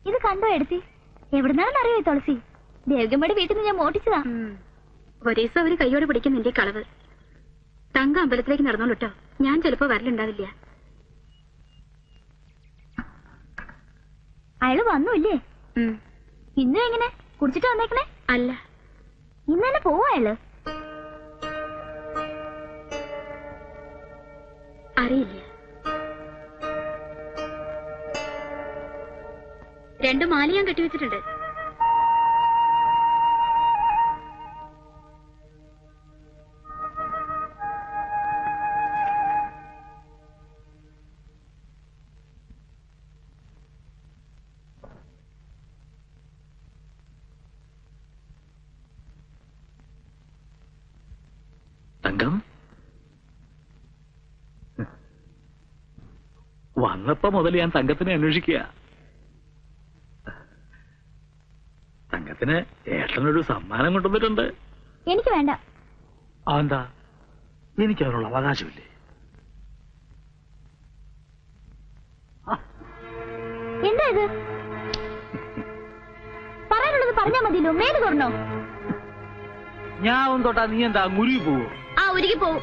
ഇത് കണ്ടോ എടുത്തി? എവിടുന്നാണെന്ന് അറിയോ ഈ തുളസി? ദേവകമ്മയുടെ വീട്ടിൽ നിന്ന് ഞാൻ മോട്ടിച്ചതാ. ഒരു ദിവസം അവര് കൈയോടെ പിടിക്കും നിന്റെ കളവ്. തങ്ക അമ്പലത്തിലേക്ക് നടന്നോളൂട്ടോ, ഞാൻ ചിലപ്പോ വരലുണ്ടാവില്ല. അയാള് വന്നൂല്ലേ? ഇന്നും എങ്ങനെ കുടിച്ചിട്ട് വന്നേക്കണേ? അല്ല, ഇന്ന് തന്നെ പോവാ അയാള്? അറിയില്ല. 2 മാല ഞാൻ കെട്ടിവെച്ചിട്ടുണ്ട്. തങ്കം വന്നപ്പോ മുതൽ ഞാൻ തങ്കത്തിനെ അന്വേഷിക്കുക. തങ്കത്തിന് ഏട്ടനൊരു സമ്മാനം കൊണ്ടുവന്നിട്ടുണ്ട്. എനിക്ക് വേണ്ട. എന്താ? എനിക്ക് അതിനുള്ള അവകാശമില്ലേ? എന്താ ഇത്? പറയാനുള്ളത് പറഞ്ഞാ മതിയല്ലോ, മേല് തുറന്നോ? ഞാൻ തൊട്ടാ നീ എന്താ മുരുകി പോവോ? ആ, ഉരുകി പോവും.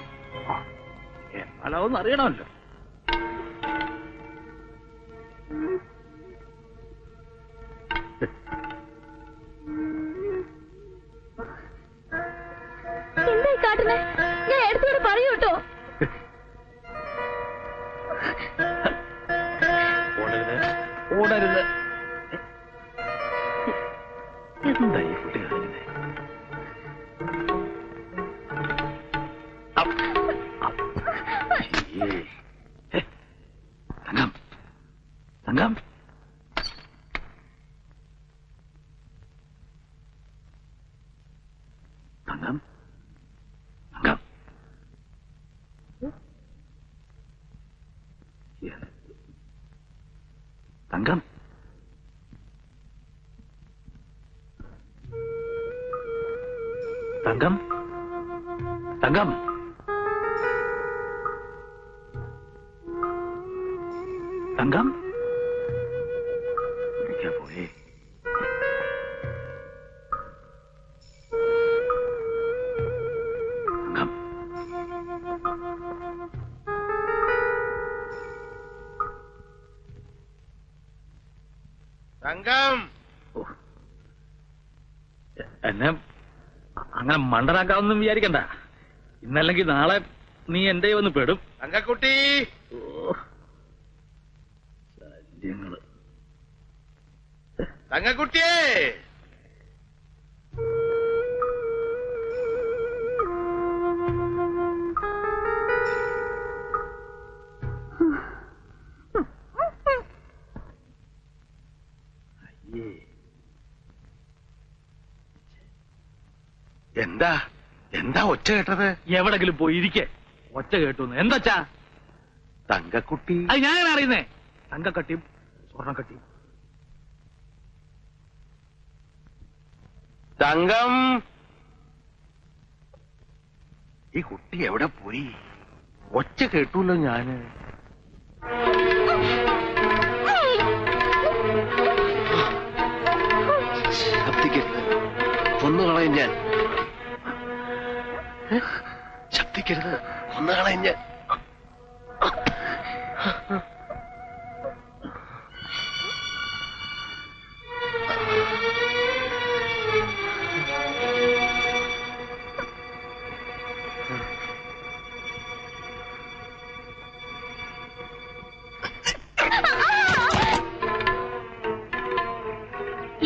എന്നാലൊന്നും അറിയണമല്ലോ. എന്തായി കാട്ടുന്നേ? ഞാൻ എടുത്തോട് പറയൂ കേട്ടോ. ഓടരുത്. എന്താ ഈ കുട്ടി കാണിക്കുന്നേ? തങ്കം, തങ്കം, തങ്കം, തങ്കം. തങ്കം, തങ്കം, തങ്കം, തങ്കം. വിളിക്കാ പോയേ. തങ്കം, തങ്കം. എന്നെ അങ്ങനെ മണ്ടനാക്കാവൊന്നും വിചാരിക്കണ്ട. ഇന്നല്ലെങ്കിൽ നാളെ നീ എന്റെ വന്ന് പെടും. തങ്കക്കുട്ടി. ശല്യങ്ങള്. തങ്കക്കുട്ടിയേ. എന്താ എന്താ ഒച്ച കേട്ടത്? എവിടെങ്കിലും പോയി ഇരിക്കേ. ഒച്ച കേട്ടു. എന്താച്ചാ? തങ്കക്കുട്ടി. അത് ഞാൻ അറിയുന്നേ. തങ്കക്കട്ടിയും സ്വർണ്ണക്കട്ടിയും. തങ്കം. ഈ കുട്ടി എവിടെ പോയി? ഒച്ച കേട്ടൂല്ലോ ഞാന്. ശബ്ദിക്കരുത്, കൊന്നുകളയും ഞാൻ. ശബ്ദിക്കരുത്, കൊന്നുകളയും ഞാൻ.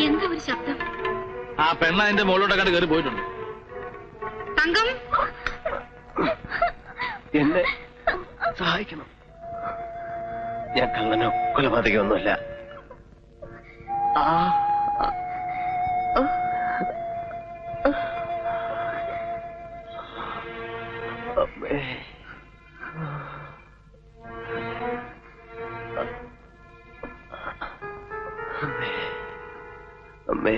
എന്താ ഒരു ശബ്ദം? ആ പെണ്ണ എന്റെ മുകളിലോട്ട് കണ്ട് കയറി പോയിട്ടുണ്ട്. തങ്കം, എന്നെ സഹായിക്കണം. ഞാൻ കള്ളനോ കൊലപാതകമൊന്നുമല്ല. അമ്മേ, അമ്മേ,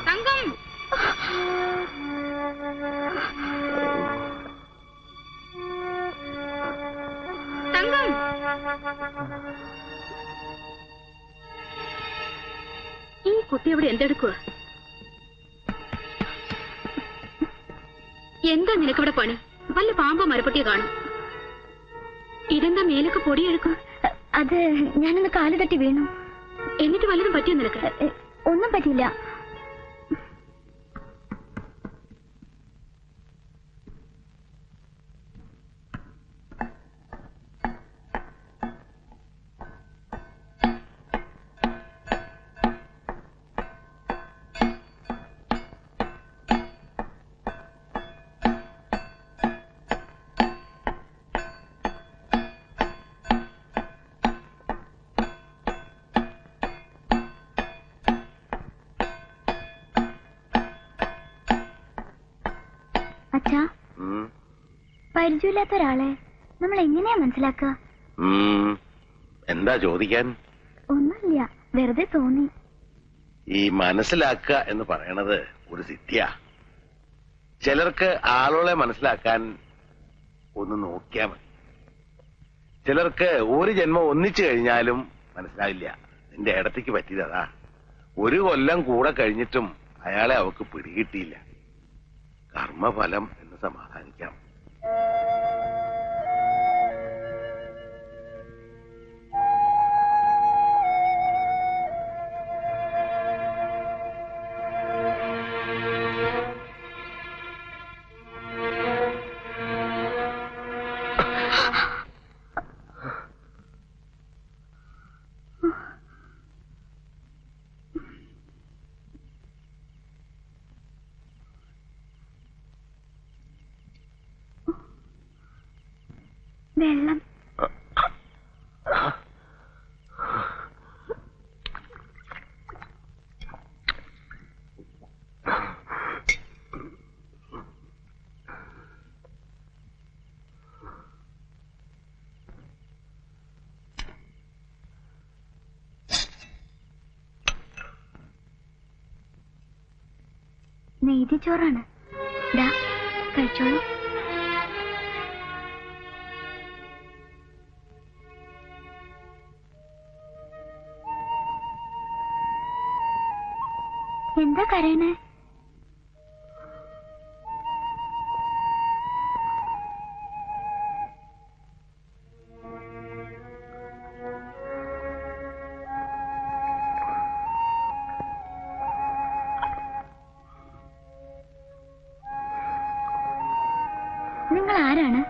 തങ്കം. കുട്ടി അവിടെ എന്തെടുക്കുക? എന്താ നിനക്കവിടെ പണി? വല്ല പാമ്പോ മരപ്പൊട്ടിയോ കാണും. ഇതെന്താ മേലൊക്കെ പൊടിയെടുക്കും? അത് ഞാനൊന്ന് കാല് തട്ടി വീണു. എന്നിട്ട് വല്ലതും പറ്റിയോ നിനക്ക്? ഒന്നും പറ്റിയില്ല. അച്ഛാ, പരിചയമില്ലാത്ത ഒരാളെ നമ്മൾ എങ്ങനെയാ മനസ്സിലാക്കുക? എന്താ ചോദിക്കാൻ? ഒന്നുമില്ല, വെറുതെ തോന്നി. ഈ മനസ്സിലാക്കുക എന്ന് പറയണത് ഒരു സിദ്ധിയാ. ചിലർക്ക് ആളുകളെ മനസ്സിലാക്കാൻ ഒന്ന് നോക്കിയാ മതി. ചിലർക്ക് ഒരു ജന്മം ഒന്നിച്ചു കഴിഞ്ഞാലും മനസ്സിലാവില്ല. നിന്റെ ഇടത്തേക്ക് പറ്റിയതാ. 1 കൊല്ലം കൂടെ കഴിഞ്ഞിട്ടും അയാളെ അവക്ക് പിടികിട്ടിയില്ല. കർമ്മഫലം എന്ന് സമാധാനിക്കാം. വെള്ളം. നെയ്തിച്ചോറാണ്. ദാ കഴിച്ചോളൂ. എന്താ കരയണേ? നിങ്ങൾ ആരാണ്?